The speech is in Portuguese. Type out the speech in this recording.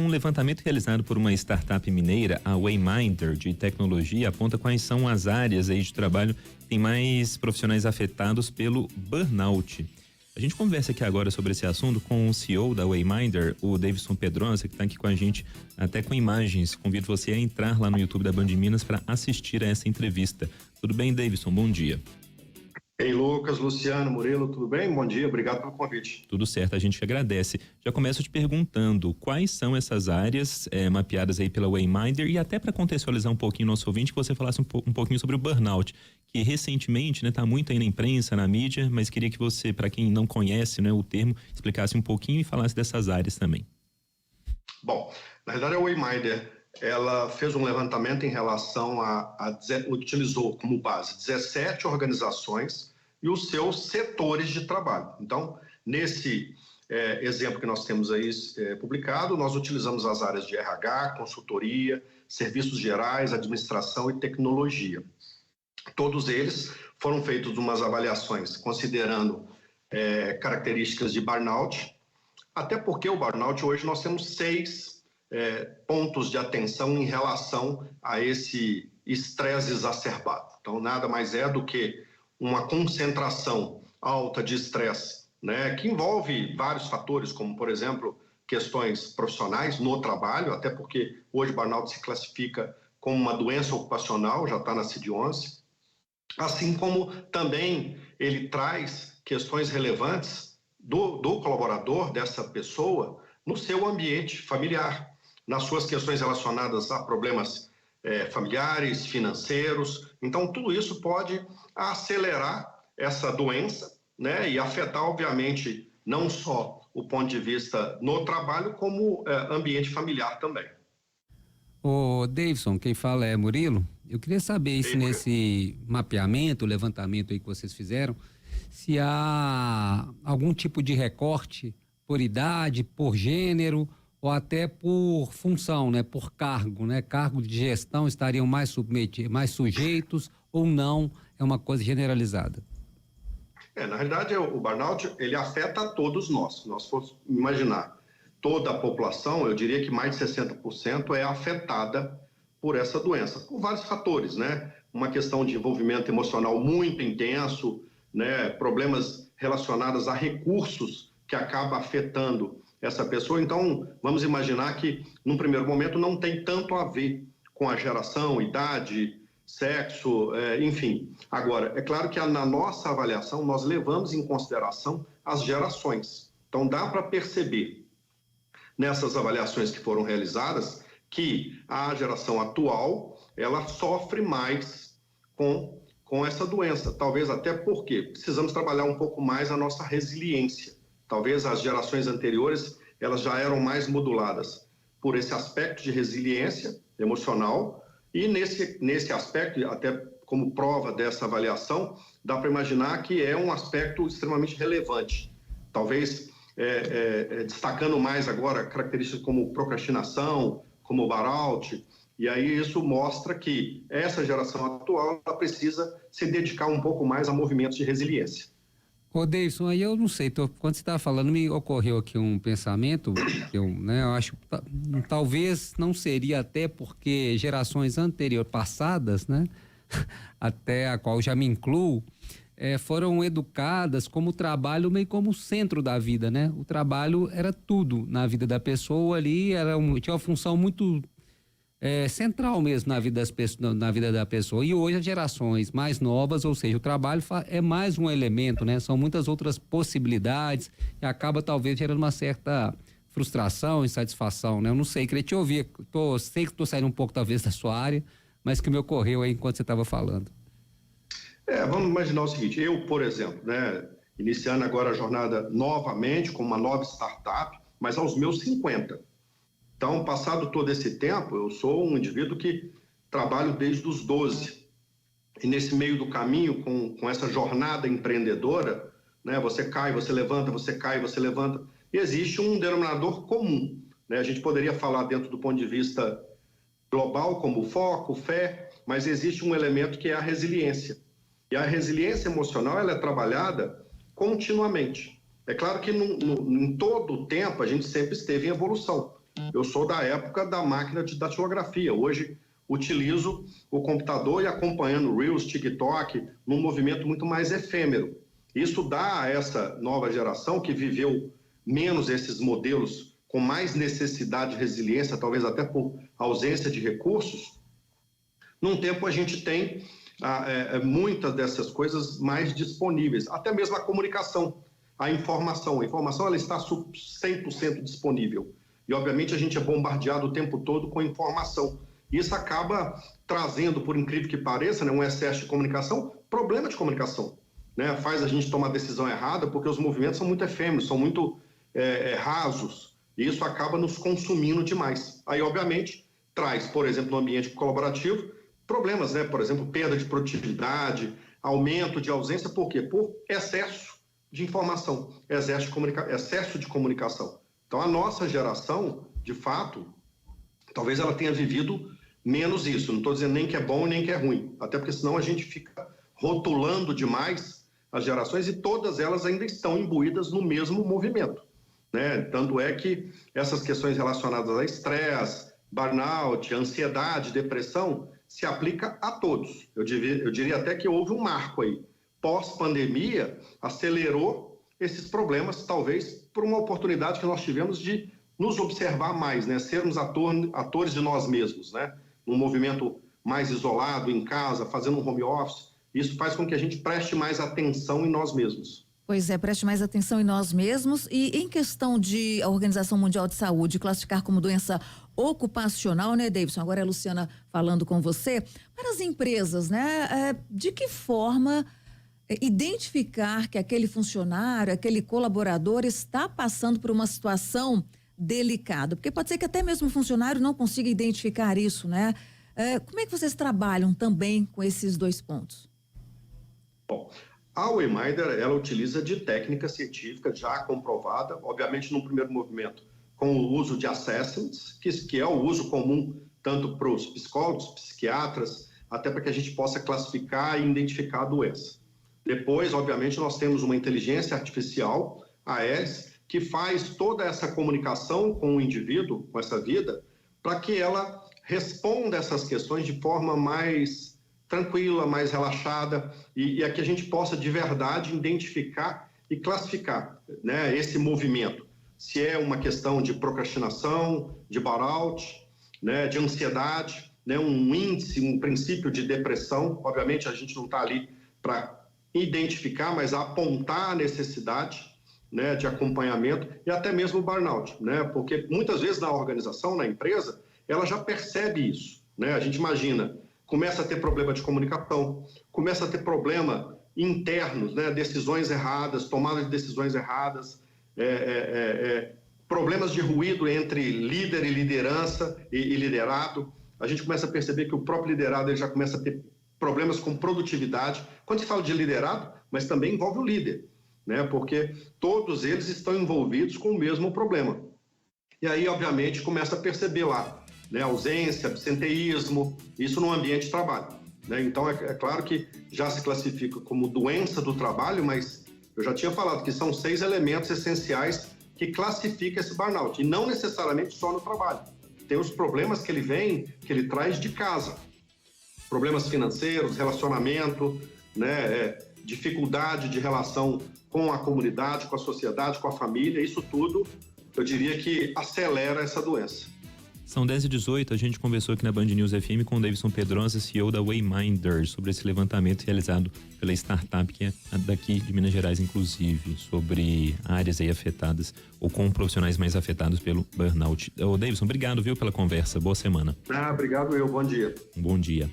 Um levantamento realizado por uma startup mineira, a Wayminder, de tecnologia, aponta quais são as áreas aí de trabalho que tem mais profissionais afetados pelo burnout. A gente conversa aqui agora sobre esse assunto com o CEO da Wayminder, o Davidson Pedrosa, que está aqui com a gente até com imagens. Convido você a entrar lá no YouTube da Band Minas para assistir a essa entrevista. Tudo bem, Davidson? Bom dia. Ei, Lucas, Luciano, Murilo, tudo bem? Bom dia, obrigado pelo convite. Tudo certo, a gente que agradece. Já começo te perguntando quais são essas áreas mapeadas aí pela Wayminder, e até para contextualizar um pouquinho nosso ouvinte, que você falasse um pouquinho sobre o burnout, que recentemente, tá muito aí na imprensa, na mídia, mas queria que você, para quem não conhece, o termo, explicasse um pouquinho e falasse dessas áreas também. Bom, na verdade a Wayminder, ela fez um levantamento em relação utilizou como base 17 organizações e os seus setores de trabalho. Então, nesse exemplo que nós temos aí publicado, nós utilizamos as áreas de RH, consultoria, serviços gerais, administração e tecnologia. Todos eles foram feitos umas avaliações considerando características de burnout, até porque o burnout hoje nós temos 6 pontos de atenção em relação a esse estresse exacerbado. Então, nada mais é do que uma concentração alta de estresse, que envolve vários fatores, como, por exemplo, questões profissionais no trabalho, até porque hoje burnout se classifica como uma doença ocupacional, já está na CID-11, assim como também ele traz questões relevantes do colaborador, dessa pessoa, no seu ambiente familiar, nas suas questões relacionadas a problemas familiares, financeiros. Então, tudo isso pode acelerar essa doença, e afetar, obviamente, não só o ponto de vista no trabalho, como ambiente familiar também. Ô Davidson, quem fala é Murilo. Eu queria saber se nesse mapeamento, levantamento aí que vocês fizeram, se há algum tipo de recorte por idade, por gênero, ou até por função, por cargo, cargo de gestão estariam mais sujeitos ou não, é uma coisa generalizada? Na realidade, o burnout, ele afeta a todos nós. Se nós formos imaginar toda a população, eu diria que mais de 60% é afetada por essa doença, por vários fatores, uma questão de envolvimento emocional muito intenso, problemas relacionados a recursos que acaba afetando essa pessoa. Então, vamos imaginar que, num primeiro momento, não tem tanto a ver com a geração, idade, sexo, enfim. Agora, é claro que na nossa avaliação, nós levamos em consideração as gerações. Então, dá para perceber, nessas avaliações que foram realizadas, que a geração atual, ela sofre mais com essa doença. Talvez até porque precisamos trabalhar um pouco mais a nossa resiliência. Talvez as gerações anteriores, elas já eram mais moduladas por esse aspecto de resiliência emocional, e nesse aspecto, até como prova dessa avaliação, dá para imaginar que é um aspecto extremamente relevante. Talvez destacando mais agora características como procrastinação, como burnout, e aí isso mostra que essa geração atual ela precisa se dedicar um pouco mais a movimentos de resiliência. Ô Davidson, aí eu não sei, quando você estava falando, me ocorreu aqui um pensamento, eu acho, talvez não seria até porque gerações anteriores, passadas, até a qual já me incluo, foram educadas como o trabalho meio como o centro da vida, O trabalho era tudo na vida da pessoa ali, tinha uma função muito central mesmo na vida da pessoa. E hoje as gerações mais novas, ou seja, o trabalho é mais um elemento, São muitas outras possibilidades e acaba talvez gerando uma certa frustração, insatisfação, Eu não sei, queria te ouvir, sei que estou saindo um pouco talvez da sua área, mas que me ocorreu aí enquanto você estava falando. Vamos imaginar o seguinte, eu, por exemplo, iniciando agora a jornada novamente com uma nova startup, mas aos meus 50. Então, passado todo esse tempo, eu sou um indivíduo que trabalho desde os 12. E nesse meio do caminho, com essa jornada empreendedora, você cai, você levanta, você cai, você levanta, e existe um denominador comum. A gente poderia falar dentro do ponto de vista global, como foco, fé, mas existe um elemento que é a resiliência. E a resiliência emocional ela é trabalhada continuamente. É claro que em todo o tempo a gente sempre esteve em evolução. Eu sou da época da máquina de datilografia. Hoje utilizo o computador e acompanhando Reels, TikTok, num movimento muito mais efêmero. Isso dá a essa nova geração que viveu menos esses modelos com mais necessidade de resiliência, talvez até por ausência de recursos. Num tempo a gente tem muitas dessas coisas mais disponíveis, até mesmo a comunicação, a informação. A informação ela está 100% disponível e, obviamente, a gente é bombardeado o tempo todo com informação. Isso acaba trazendo, por incrível que pareça, né, um excesso de comunicação, problema de comunicação. Né? Faz a gente tomar decisão errada porque os movimentos são muito efêmeros, são muito rasos e isso acaba nos consumindo demais. Aí, obviamente, traz, por exemplo, no ambiente colaborativo, problemas, né? Por exemplo, perda de produtividade, aumento de ausência, por quê? Por excesso de informação, excesso de comunicação. Então, a nossa geração, de fato, talvez ela tenha vivido menos isso. Não estou dizendo nem que é bom nem que é ruim, até porque senão a gente fica rotulando demais as gerações e todas elas ainda estão imbuídas no mesmo movimento, né? Tanto é que essas questões relacionadas a estresse, burnout, ansiedade, depressão, se aplica a todos. Eu diria até que houve um marco aí. Pós-pandemia, acelerou esses problemas, talvez por uma oportunidade que nós tivemos de nos observar mais, né? Sermos atores de nós mesmos, né? Um movimento mais isolado, em casa, fazendo um home office. Isso faz com que a gente preste mais atenção em nós mesmos. Pois é, preste mais atenção em nós mesmos. E em questão de a Organização Mundial de Saúde classificar como doença ocupacional, né, Davidson? Agora é a Luciana falando com você. Para as empresas, né, de que forma identificar que aquele funcionário, aquele colaborador está passando por uma situação delicada? Porque pode ser que até mesmo o funcionário não consiga identificar isso, né? Como é que vocês trabalham também com esses dois pontos? Bom, a Wayminder, ela utiliza de técnica científica já comprovada, obviamente num primeiro movimento, com o uso de assessments, que é o uso comum tanto para os psicólogos, psiquiatras, até para que a gente possa classificar e identificar a doença. Depois, obviamente, nós temos uma inteligência artificial, a Aeris, que faz toda essa comunicação com o indivíduo, com essa vida, para que ela responda essas questões de forma mais tranquila, mais relaxada, e a que a gente possa de verdade identificar e classificar, né, esse movimento. Se é uma questão de procrastinação, de burnout, né, de ansiedade, né, um índice, um princípio de depressão. Obviamente a gente não está ali para identificar, mas apontar a necessidade, né, de acompanhamento e até mesmo o burnout, né, porque muitas vezes na organização, na empresa, ela já percebe isso, né? A gente imagina, começa a ter problema de comunicação, começa a ter problema internos, né? Decisões erradas, tomada de decisões erradas, problemas de ruído entre líder e liderança e liderado. A gente começa a perceber que o próprio liderado ele já começa a ter problemas com produtividade. Quando se fala de liderado, mas também envolve o líder, né? Porque todos eles estão envolvidos com o mesmo problema. E aí, obviamente, começa a perceber lá, né, ausência, absenteísmo, isso no ambiente de trabalho, né? Então, é claro que já se classifica como doença do trabalho, mas eu já tinha falado que são 6 elementos essenciais que classificam esse burnout, e não necessariamente só no trabalho. Tem os problemas que ele traz de casa, problemas financeiros, relacionamento, né, dificuldade de relação com a comunidade, com a sociedade, com a família, isso tudo, eu diria que acelera essa doença. São 10h18, a gente conversou aqui na Band News FM com o Davidson Pedrosa, CEO da Wayminder, sobre esse levantamento realizado pela startup que é daqui de Minas Gerais, inclusive, sobre áreas aí afetadas ou com profissionais mais afetados pelo burnout. Ô, Davidson, obrigado, viu, pela conversa. Boa semana. Obrigado, bom dia. Um bom dia.